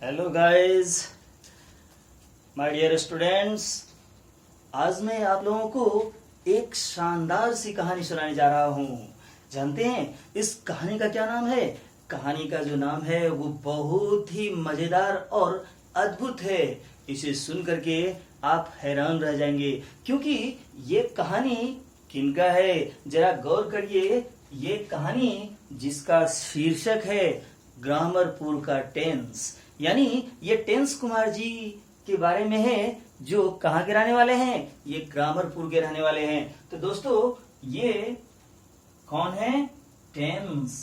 Hello guys, my dear students. आज मैं आप लोगों को एक शानदार सी कहानी सुनाने जा रहा हूँ। जानते हैं इस कहानी का क्या नाम है? कहानी का जो नाम है वो बहुत ही मजेदार और अद्भुत है। इसे सुन करके आप हैरान रह जाएंगे, क्योंकि ये कहानी किनका है जरा गौर करिए। ये कहानी जिसका शीर्षक है ग्रामरपुर का टेंस, यानी ये टेंस कुमार जी के बारे में है, जो कहाँ के रहने वाले हैं? ये ग्रामरपुर के रहने वाले हैं। तो दोस्तों, ये कौन है? टेंस।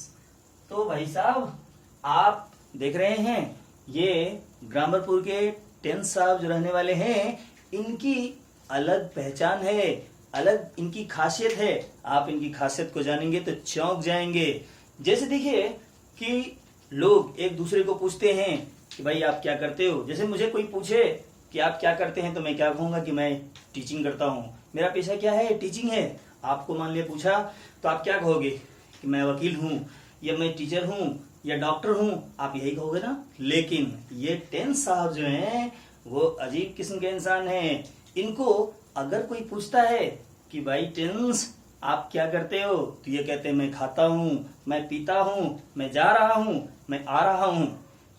तो भाई साहब, आप देख रहे हैं ये ग्रामरपुर के टेंस साहब जो रहने वाले हैं, इनकी अलग पहचान है, अलग इनकी खासियत है। आप इनकी खासियत को जानेंगे तो चौंक जाएंगे। जैसे देखिए कि लोग एक दूसरे को पूछते हैं कि भाई आप क्या करते हो। जैसे मुझे कोई पूछे कि आप क्या करते हैं, तो मैं क्या कहूंगा कि मैं टीचिंग करता हूँ। मेरा पेशा क्या है? टीचिंग है। आपको मान लिया पूछा तो आप क्या कहोगे कि मैं वकील हूँ, या मैं टीचर हूँ, या डॉक्टर हूँ। आप यही कहोगे ना। लेकिन ये टेंस साहब जो हैं वो अजीब किस्म के इंसान हैं। इनको अगर कोई पूछता है कि भाई टेंस आप क्या करते हो, तो ये कहते हैं मैं खाता हूँ, मैं पीता हूँ, मैं जा रहा हूँ, मैं आ रहा हूँ,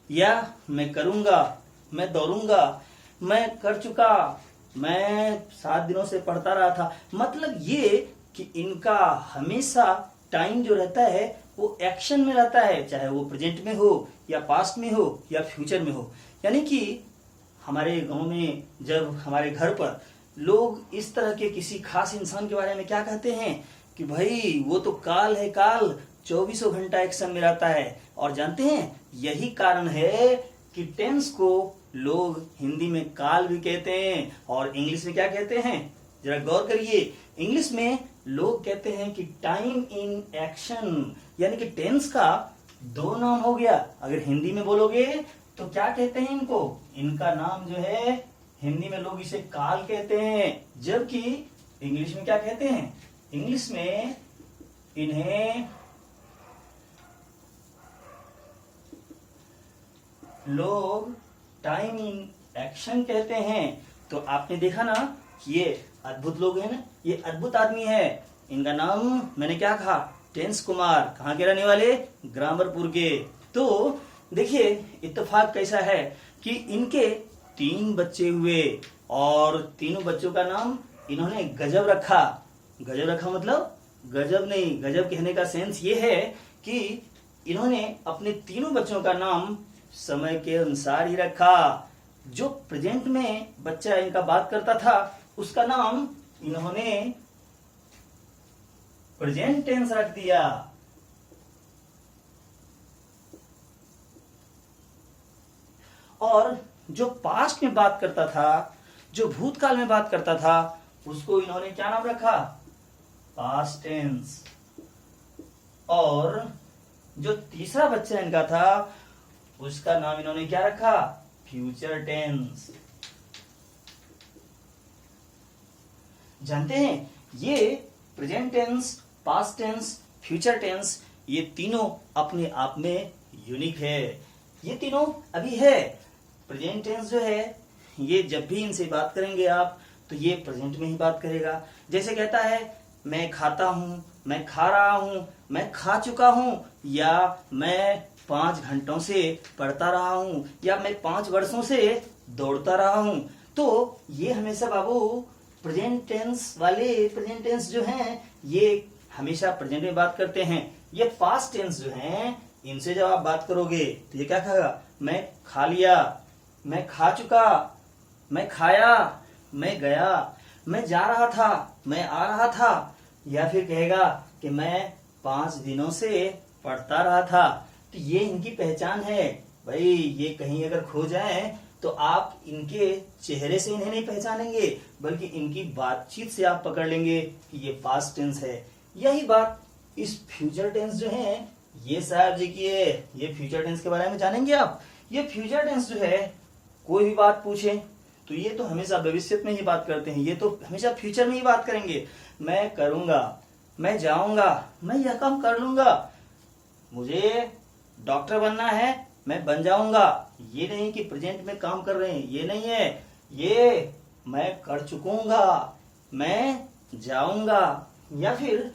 या मैं करूंगा, मैं दौड़ूंगा, मैं कर चुका, मैं 7 दिनों से पढ़ता रहा था। मतलब ये कि इनका हमेशा टाइम जो रहता है वो एक्शन में रहता है, चाहे वो प्रेजेंट में हो, या पास्ट में हो, या फ्यूचर में हो। यानी कि हमारे गांव में, जब हमारे घर पर लोग इस तरह के किसी खास इंसान के बारे में क्या कहते हैं कि भाई वो तो काल है, काल 24 घंटा एक्शन में रहता है। और जानते हैं यही कारण है कि टेंस को लोग हिंदी में काल भी कहते हैं, और इंग्लिश में क्या कहते हैं? जरा गौर करिए। इंग्लिश में लोग कहते हैं कि टाइम इन एक्शन। यानी कि टेंस का 2 नाम हो गया। अगर हिंदी में बोलोगे तो क्या कहते हैं इनको? इनका नाम जो है हिंदी में लोग इसे काल कहते हैं, जबकि इंग्लिश में क्या कहते हैं? इंग्लिश में इन्हें लोग टाइम इन एक्शन कहते हैं। तो आपने देखा ना कि ये अद्भुत लोग हैं ना, ये अद्भुत आदमी है। इनका नाम मैंने क्या कहा? टेंस कुमार। कहाँ के रहने वाले? ग्रामरपुर के। तो देखिए इत्तेफाक कैसा है कि इनके 3 बच्चे हुए, और तीनों बच्चों का नाम इन्होंने गजब रखा। गजब रखा मतलब गजब नहीं, गजब कहने का सेंस ये है कि इन्होंने अपने तीनों बच्चों का नाम समय के अनुसार ही रखा। जो प्रेजेंट में बच्चा इनका बात करता था उसका नाम इन्होंने प्रेजेंट टेंस रख दिया, और जो पास्ट में बात करता था, जो भूतकाल में बात करता था, उसको इन्होंने क्या नाम रखा? Past tense. और जो तीसरा बच्चा इनका था उसका नाम इन्होंने क्या रखा? Future tense. जानते हैं ये present tense, past tense, future tense, ये तीनों अपने आप में यूनिक है। ये तीनों अभी है। प्रेजेंट टेंस जो है ये जब भी इनसे बात करेंगे आप, तो ये प्रेजेंट में ही बात करेगा। जैसे कहता है मैं खाता हूं, मैं खा रहा हूं, मैं खा चुका हूं, या मैं 5 घंटों से पढ़ता रहा हूं, या मैं 5 वर्षों से दौड़ता रहा हूं। तो ये हमेशा बाबू प्रेजेंट टेंस वाले, प्रेजेंट टेंस जो हैं ये हमेशा प्रेजेंट में बात करते हैं। ये पास्ट टेंस जो हैं इनसे जब आप बात करोगे तो ये क्या कहेगा? मैं खा लिया, मैं खा चुका, मैं खाया, मैं गया, मैं जा रहा था, मैं आ रहा था, या फिर कहेगा कि मैं 5 दिनों से पढ़ता रहा था। तो ये इनकी पहचान है। भाई ये कहीं अगर खो जाए तो आप इनके चेहरे से इन्हें नहीं पहचानेंगे, बल्कि इनकी बातचीत से आप पकड़ लेंगे कि ये पास्ट टेंस है। यही बात इस फ्यूचर टेंस जो है ये साहब जी की है। ये फ्यूचर टेंस के बारे में जानेंगे आप। ये फ्यूचर टेंस जो है कोई भी बात पूछे तो ये तो हमेशा भविष्य में ही बात करते हैं, ये तो हमेशा फ्यूचर में ही बात करेंगे। मैं करूंगा, मैं जाऊंगा, मैं यह काम कर लूंगा, मुझे डॉक्टर बनना है, मैं बन जाऊंगा, ये नहीं कि प्रेजेंट में काम कर रहे हैं, ये नहीं है, ये मैं कर चुकूंगा, मैं जाऊंगा। या फिर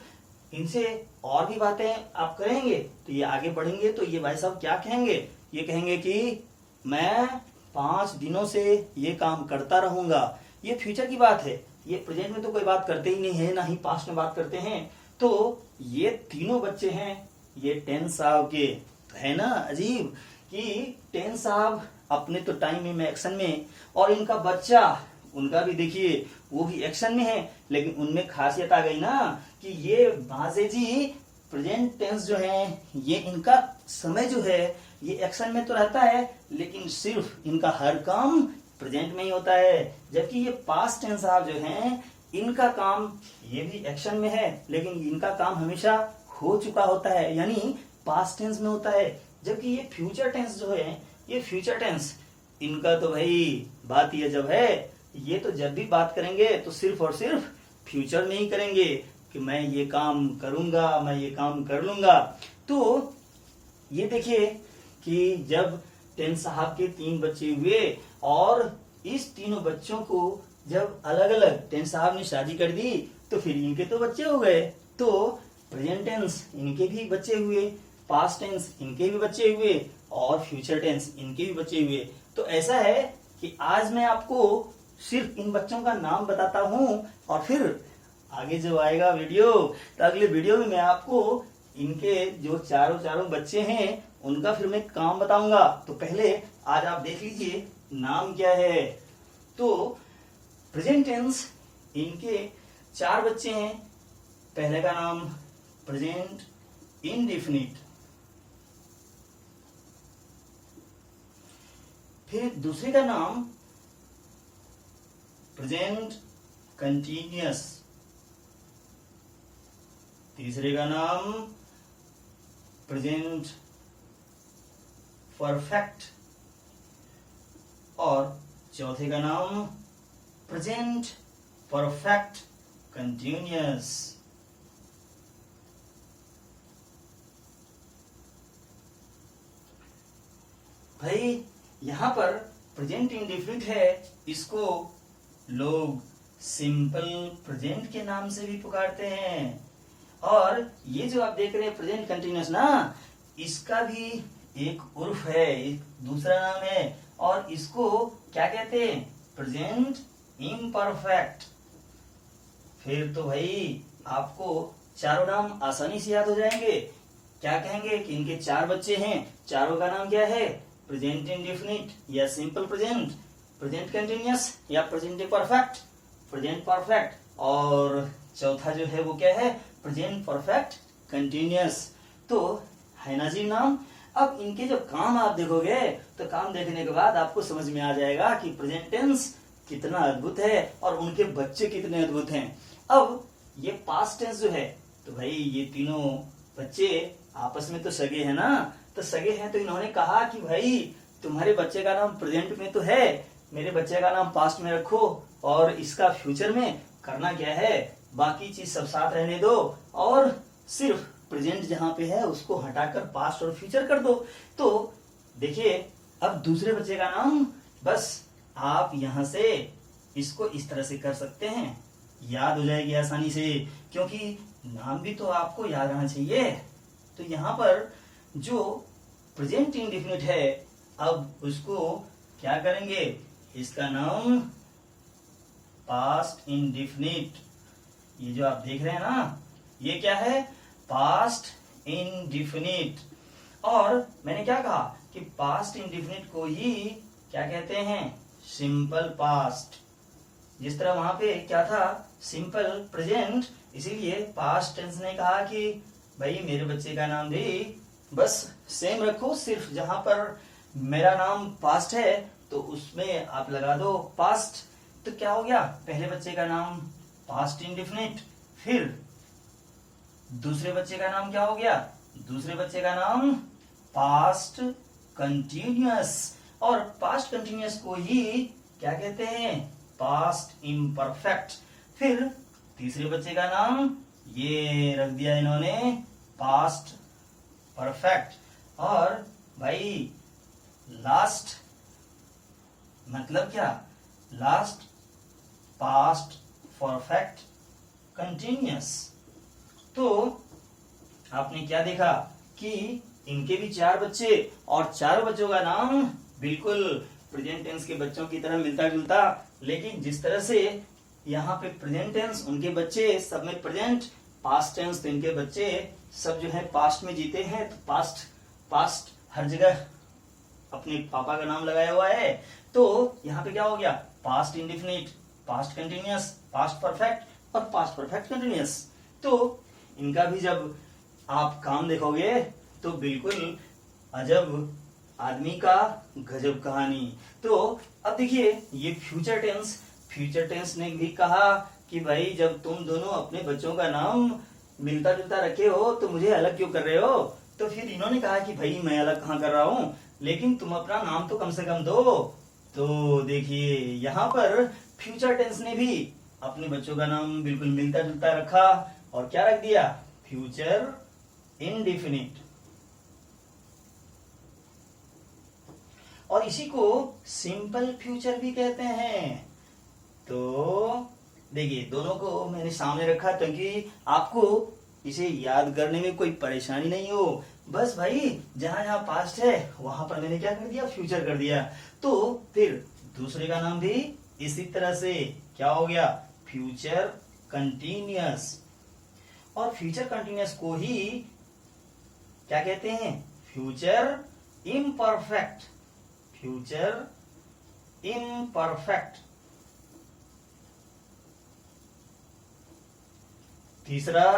इनसे और भी बातें आप करेंगे तो ये आगे बढ़ेंगे तो ये भाई साहब क्या कहेंगे, ये कहेंगे कि मैं 5 दिनों से ये काम करता रहूंगा। ये फ्यूचर की बात है, ये प्रेजेंट में तो कोई बात करते ही नहीं है, ना ही पास्ट में बात करते हैं। तो ये तीनों बच्चे हैं, ये 10 साहब के, है ना अजीब कि 10 साहब अपने तो टाइम में एक्शन में, और इनका बच्चा, उनका भी देखिए वो भी एक्शन में है, लेकिन उनमें खासियत आ गई ना कि ये बाजे जी प्रेजेंट टेंस जो है, ये इनका समय जो है ये एक्शन में तो रहता है, लेकिन सिर्फ इनका हर काम प्रेजेंट में ही होता है। जबकि ये पास्ट टेंस साहब जो हैं, इनका काम ये भी एक्शन में है, लेकिन इनका काम हमेशा हो चुका होता है, यानी पास्ट टेंस में होता है। जबकि ये फ्यूचर टेंस जो है, ये फ्यूचर टेंस, इनका तो भाई बात ये जब है, ये तो जब भी बात करेंगे तो सिर्फ और सिर्फ फ्यूचर में ही करेंगे कि मैं ये काम करूंगा, मैं ये काम कर लूंगा। तो ये देखिए कि जब 10 साहब के 3 बच्चे हुए और इस तीनों बच्चों को जब अलग अलग 10 साहब ने शादी कर दी तो फिर इनके तो बच्चे हो गए। तो प्रेजेंट टेंस इनके भी बच्चे हुए, पास्ट टेंस इनके भी बच्चे हुए और फ्यूचर टेंस इनके भी बच्चे हुए। तो ऐसा है कि आज मैं आपको सिर्फ इन बच्चों का नाम बताता हूं और फिर आगे जो आएगा वीडियो, तो अगले वीडियो में मैं आपको इनके जो चारों बच्चे हैं उनका फिर मैं काम बताऊंगा। तो पहले आज आप देख लीजिए नाम क्या है। तो प्रेजेंट टेंस इनके 4 बच्चे हैं। पहले का नाम प्रेजेंट इंडेफिनिट, फिर दूसरे का नाम प्रेजेंट कंटिन्यूअस, तीसरे का नाम प्रेजेंट परफेक्ट और चौथे का नाम प्रेजेंट परफेक्ट कंटिन्यूअस। भाई यहां पर प्रेजेंट इंडेफिनिट है, इसको लोग सिंपल प्रेजेंट के नाम से भी पुकारते हैं। और ये जो आप देख रहे हैं प्रेजेंट कंटिन्यूअस ना, इसका भी एक उर्फ है, एक दूसरा नाम है, और इसको क्या कहते हैं, प्रेजेंट इम्परफेक्ट। फिर तो भाई आपको चारों नाम आसानी से याद हो जाएंगे। क्या कहेंगे कि इनके 4 बच्चे हैं, चारों का नाम क्या है, प्रेजेंट इंडेफिनिट या सिंपल प्रेजेंट, प्रेजेंट कंटिन्यूअस या प्रेजेंट परफेक्ट, प्रेजेंट परफेक्ट, और चौथा जो है वो क्या है, प्रेजेंट परफेक्ट कंटिन्यूअस। तो है ना जी नाम। अब इनके जो काम आप देखोगे तो काम देखने के बाद आपको समझ में आ जाएगा कि प्रेजेंट टेंस कितना अद्भुत है और उनके बच्चे कितने अद्भुत हैं। अब ये पास्ट टेंस जो है, तो भाई ये तीनों बच्चे आपस में तो सगे हैं ना, तो सगे हैं तो इन्होंने कहा कि भाई तुम्हारे बच्चे का नाम प्रेजेंट में तो है, मेरे बच्चे का नाम पास्ट में रखो और इसका फ्यूचर में करना क्या है, बाकी चीज सब साथ रहने दो और सिर्फ प्रेजेंट जहां पे है उसको हटाकर पास्ट और फ्यूचर कर दो। तो देखिए अब दूसरे बच्चे का नाम बस आप यहां से इसको इस तरह से कर सकते हैं, याद हो जाएगी आसानी से, क्योंकि नाम भी तो आपको याद रहना चाहिए। तो यहां पर जो प्रेजेंट इंडेफिनिट है, अब उसको क्या करेंगे, इसका नाम पास्ट इंडेफिनिट, ये जो आप देख रहे हैं ना, ये क्या है, पास्ट इंडेफिनिट। और मैंने क्या कहा कि पास्ट इंडेफिनिट को ही क्या कहते हैं, सिंपल पास्ट। जिस तरह वहां पे क्या था, सिंपल प्रेजेंट, इसीलिए पास्ट टेंस ने कहा कि भाई मेरे बच्चे का नाम भी बस सेम रखो, सिर्फ जहां पर मेरा नाम पास्ट है तो उसमें आप लगा दो पास्ट। तो क्या हो गया, पहले बच्चे का नाम पास्ट इंडेफिनिट, फिर दूसरे बच्चे का नाम क्या हो गया, दूसरे बच्चे का नाम पास्ट कंटिन्यूअस, और पास्ट कंटिन्यूअस को ही क्या कहते हैं, पास्ट इम्परफेक्ट। फिर तीसरे बच्चे का नाम ये रख दिया इन्होंने पास्ट परफेक्ट। और भाई लास्ट मतलब क्या? Last past perfect continuous. तो आपने क्या देखा कि इनके भी 4 बच्चे और चारों बच्चों का नाम बिल्कुल प्रेजेंट टेंस के बच्चों की तरह मिलता जुलता, लेकिन जिस तरह से यहाँ पे प्रेजेंट टेंस उनके बच्चे सब में प्रेजेंट, पास्ट टेंस तो इनके बच्चे सब जो है पास्ट में जीते हैं। तो पास्ट हर जगह अपने पापा का नाम लगाया हुआ है, तो यहाँ पे क्या हो गया? Past indefinite, past continuous, past perfect और पास्ट परफेक्ट कंटिन्यूअस। तो इनका भी जब आप काम देखोगे तो बिल्कुल अजब आदमी का गजब कहानी। तो अब देखिए ये फ्यूचर टेंस ने भी कहा कि भाई जब तुम दोनों अपने बच्चों का नाम मिलता जुलता रखे हो तो मुझे अलग क्यों कर रहे हो? तो फिर इन्होंने कहा कि भाई मैं अलग कहाँ कर रहा हूँ, लेकिन तुम अपना नाम तो कम से कम दो। तो देखिए यहाँ पर फ्यूचर टेंस ने भी अपने बच्चों का नाम बिल्कुल मिलता जुलता रखा और क्या रख दिया? Future indefinite. और इसी को सिंपल फ्यूचर भी कहते हैं। तो देखिए दोनों को मैंने सामने रखा ताकि आपको इसे याद करने में कोई परेशानी नहीं हो। बस भाई जहां जहां पास्ट है वहां पर मैंने क्या कर दिया? फ्यूचर कर दिया। तो फिर दूसरे का नाम भी इसी तरह से क्या हो गया? Future continuous. और फ्यूचर कंटिन्यूअस को ही क्या कहते हैं? Future imperfect. Future imperfect. तीसरा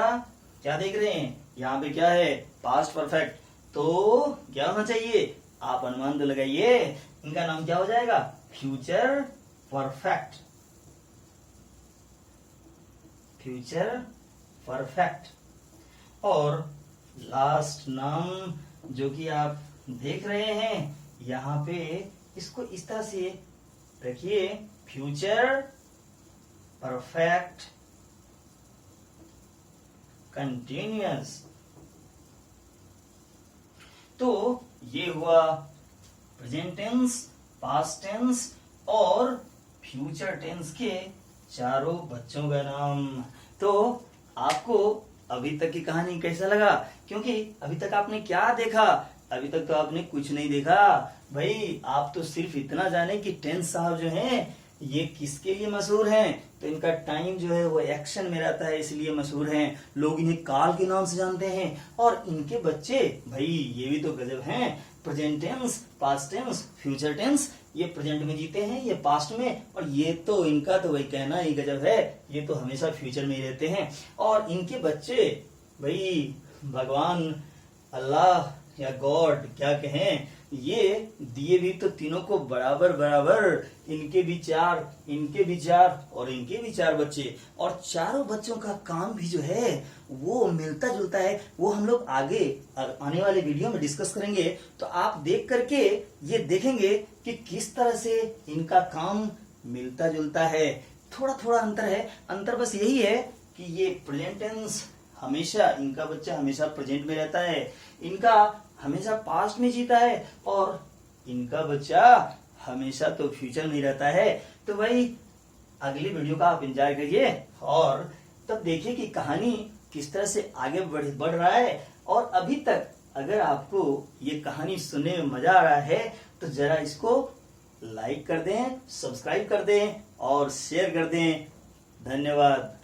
क्या देख रहे हैं? यहाँ पे क्या है? Past perfect. तो क्या होना चाहिए? आप अनुमान तो लगाइए, इनका नाम क्या हो जाएगा? Future perfect. Future perfect. और लास्ट नाम जो कि आप देख रहे हैं यहाँ पे, इसको इस तरह से रखिए, फ्यूचर परफेक्ट कंटिन्यूअस। तो ये हुआ प्रेजेंट टेंस, पास्ट टेंस और फ्यूचर टेंस के चारों बच्चों का नाम। तो आपको अभी तक की कहानी कैसा लगा? क्योंकि अभी तक आपने क्या देखा? अभी तक तो आपने कुछ नहीं देखा भाई। आप तो सिर्फ इतना जाने कि टेंस साहब जो हैं ये किसके लिए मशहूर हैं? तो इनका टाइम जो है वो एक्शन में रहता है, इसलिए मशहूर हैं। लोग इन्हें काल के नाम से जानते हैं। और इनके बच्चे भाई ये भी तो गजब हैं। Present tense, past tense, future tense, ये प्रेजेंट में जीते हैं, ये पास्ट में, और ये तो इनका तो भाई कहना ही गजब है, ये तो हमेशा फ्यूचर में ही रहते हैं। और इनके बच्चे भाई भगवान, अल्लाह या गॉड क्या कहें, ये दिए भी तो तीनों को बराबर बराबर, इनके भी चार और इनके भी 4 बच्चे, और चारों बच्चों का काम भी जो है वो मिलता जुलता है। वो हम लोग आगे आने वाले वीडियो में डिस्कस करेंगे। तो आप देख करके ये देखेंगे कि किस तरह से इनका काम मिलता जुलता है। थोड़ा थोड़ा अंतर है, अंतर बस यही है कि ये प्रेजेंट टेंस हमेशा, इनका बच्चा हमेशा प्रेजेंट में रहता है, इनका हमेशा पास्ट में जीता है, और इनका बच्चा हमेशा तो फ्यूचर में रहता है। तो भाई अगली वीडियो का आप एंजॉय करिए और तब देखिए कि कहानी किस तरह से आगे बढ़ रहा है। और अभी तक अगर आपको ये कहानी सुनने में मजा आ रहा है तो जरा इसको लाइक कर दें, सब्सक्राइब कर दें और शेयर कर दें। धन्यवाद।